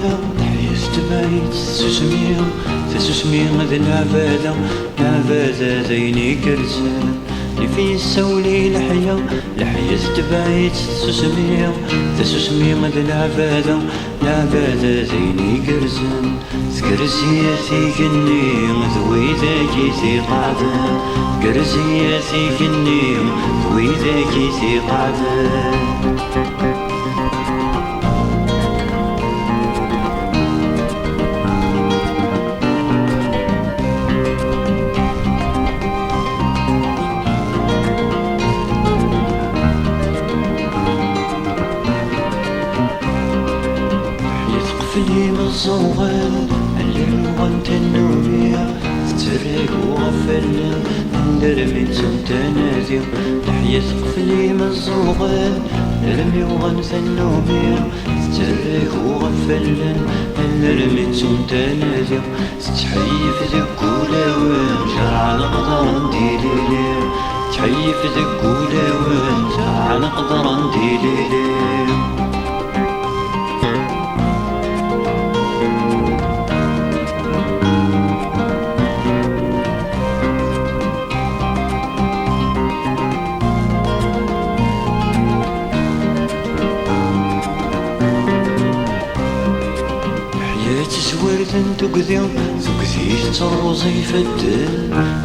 العبادة تحيا ستبعيد تسوسمية ذي العبادة ذيني كرسان في السولي لحيا ستبعيد تسوسمية ذي العبادة ذيني كرسان سكرسياتي كني ذويذاكي ذي قعدان سكرسياتي كني ذويذاكي ذي قعدان يتقفلي من الزوغان علم غنت النوبية تتريك وغفل نرمي تنادي تحيا تقفلي من الزوغان نرمي وغنت النوبية تتريك وغفل نرمي تنادي تحيي في ذك ولاوان جرع نقدر نديلي تحيي في ذك ولاوان جرع نقدر نديلي تزورد تقذي تروزي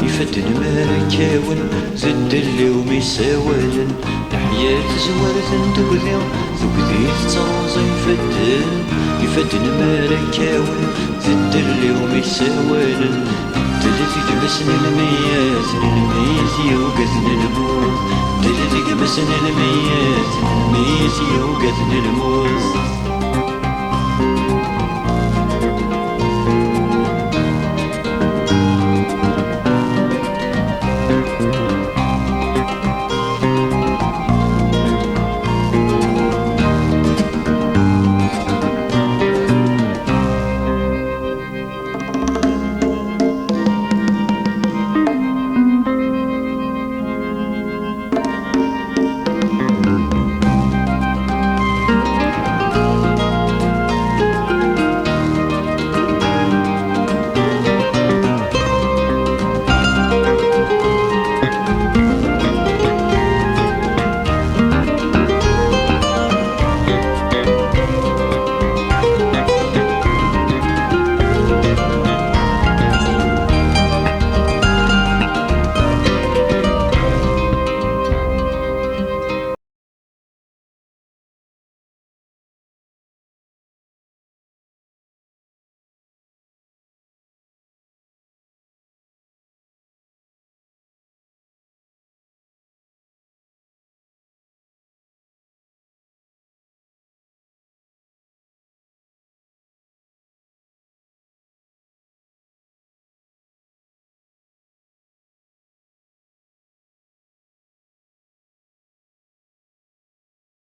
يفدن مركاون زد اللي وميساوالن الحياة تزورد تقذي تروزي يفدن مركاون زد اللي وميساوالن دلتي جبسن الميات يوقذن الموت دلتي جبسن الميات يوقذن الموت